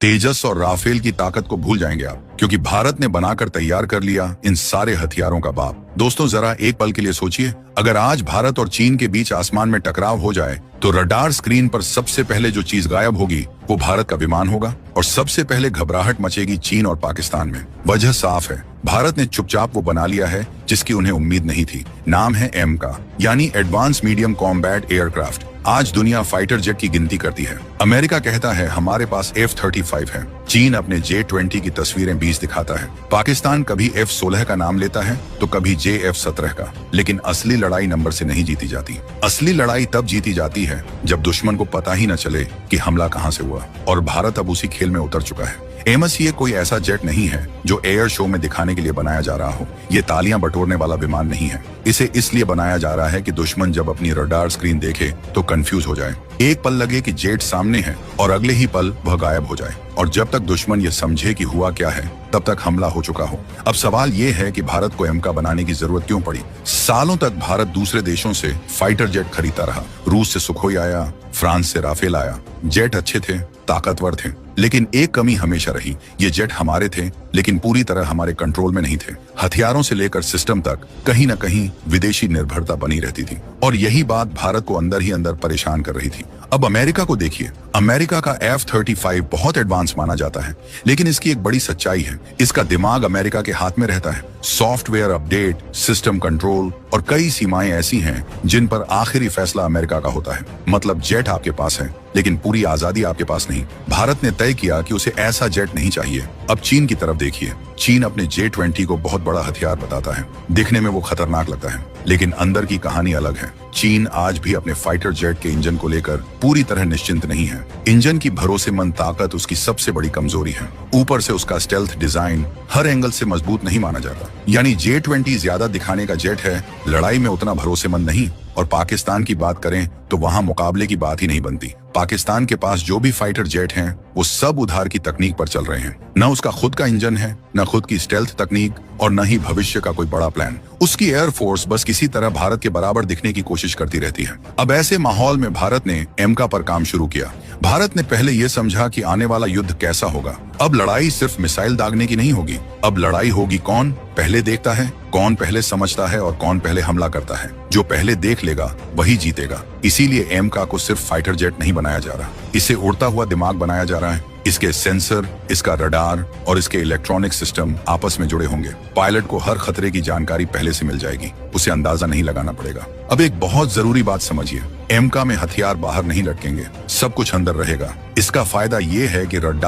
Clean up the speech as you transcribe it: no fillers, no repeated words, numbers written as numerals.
तेजस और राफेल की ताकत को भूल जाएंगे आप, क्योंकि भारत ने बनाकर तैयार कर लिया इन सारे हथियारों का बाप। दोस्तों, जरा एक पल के लिए सोचिए, अगर आज भारत और चीन के बीच आसमान में टकराव हो जाए तो रडार स्क्रीन पर सबसे पहले जो चीज गायब होगी वो भारत का विमान होगा और सबसे पहले घबराहट मचेगी चीन और पाकिस्तान में। वजह साफ है, भारत ने चुपचाप वो बना लिया है जिसकी उन्हें उम्मीद नहीं थी। नाम है एम का, यानी एडवांस मीडियम कॉम्बैट एयरक्राफ्ट। आज दुनिया फाइटर जेट की गिनती करती है। अमेरिका कहता है हमारे पास F-35 है, चीन अपने J-20 की तस्वीरें 20 दिखाता है, पाकिस्तान कभी F-16 का नाम लेता है तो कभी JF-17 का। लेकिन असली लड़ाई नंबर से नहीं जीती जाती। असली लड़ाई तब जीती जाती है जब दुश्मन को पता ही न चले कि हमला कहां से हुआ, और भारत अब उसी खेल में उतर चुका है। एमएस ये कोई ऐसा जेट नहीं है जो एयर शो में दिखाने के लिए बनाया जा रहा हो। ये तालियां बटोरने वाला विमान नहीं है। इसे इसलिए बनाया जा रहा है कि दुश्मन जब अपनी रडार स्क्रीन देखे तो कंफ्यूज हो जाए। एक पल लगे कि जेट सामने है और अगले ही पल वह गायब हो जाए, और जब तक दुश्मन ये समझे कि हुआ क्या है तब तक हमला हो चुका हो। अब सवाल ये है कि भारत को एम का बनाने की जरूरत क्यों पड़ी। सालों तक भारत दूसरे देशों से फाइटर जेट खरीदता रहा। रूस से सुखोई आया, फ्रांस से राफेल आया। जेट अच्छे थे, ताकतवर थे, लेकिन एक कमी हमेशा रही, ये जेट हमारे थे लेकिन पूरी तरह हमारे कंट्रोल में नहीं थे। हथियारों से लेकर सिस्टम तक कहीं न कहीं विदेशी निर्भरता बनी रहती थी, और यही बात भारत को अंदर ही अंदर परेशान कर रही थी। अब अमेरिका को देखिए, अमेरिका का F-35 बहुत एडवांस माना जाता है, लेकिन इसकी एक बड़ी सच्चाई है, इसका दिमाग अमेरिका के हाथ में रहता है। सॉफ्टवेयर अपडेट, सिस्टम कंट्रोल और कई सीमाएं ऐसी हैं जिन पर आखिरी फैसला अमेरिका का होता है। मतलब जेट आपके पास है लेकिन पूरी आजादी आपके पास नहीं। भारत ने तय किया कि उसे ऐसा जेट नहीं चाहिए। अब चीन की तरफ देखिए, चीन अपने J-20 को बहुत बड़ा हथियार बताता है। दिखने में वो खतरनाक लगता है, लेकिन अंदर की कहानी अलग है। चीन आज भी अपने फाइटर जेट के इंजन को लेकर पूरी तरह निश्चिंत नहीं है। इंजन की भरोसेमंद ताकत उसकी सबसे बड़ी कमजोरी है। ऊपर से उसका स्टेल्थ डिजाइन हर एंगल से मजबूत नहीं माना जाता। यानी J-20 ज्यादा दिखाने का जेट है, लड़ाई में उतना भरोसेमंद नहीं। और पाकिस्तान की बात करें तो वहां मुकाबले की बात ही नहीं बनती। पाकिस्तान के पास जो भी फाइटर जेट हैं वो सब उधार की तकनीक पर चल रहे हैं। न उसका खुद का इंजन है, न खुद की स्टेल्थ तकनीक, और न ही भविष्य का कोई बड़ा प्लान। उसकी एयरफोर्स बस किसी तरह भारत के बराबर दिखने की कोशिश करती रहती है। अब ऐसे माहौल में भारत ने एमका पर काम शुरू किया। भारत ने पहले ये समझा कि आने वाला युद्ध कैसा होगा। अब लड़ाई सिर्फ मिसाइल दागने की नहीं होगी, अब लड़ाई होगी कौन पहले देखता है, कौन पहले समझता है और कौन पहले हमला करता है। जो पहले देख लेगा वही जीतेगा। इसीलिए एमका को सिर्फ फाइटर जेट नहीं बनाया जा रहा, इसे उड़ता हुआ दिमाग बनाया जा रहा है। इसके सेंसर, इसका रडार और इसके इलेक्ट्रॉनिक सिस्टम आपस में जुड़े होंगे। पायलट को हर खतरे की जानकारी पहले से मिल जाएगी, उसे अंदाजा नहीं लगाना पड़ेगा। अब एक बहुत जरूरी बात समझिए, एमका में हथियार बाहर नहीं लटकेंगे, सब कुछ अंदर रहेगा। इसका फायदा ये है कि रडार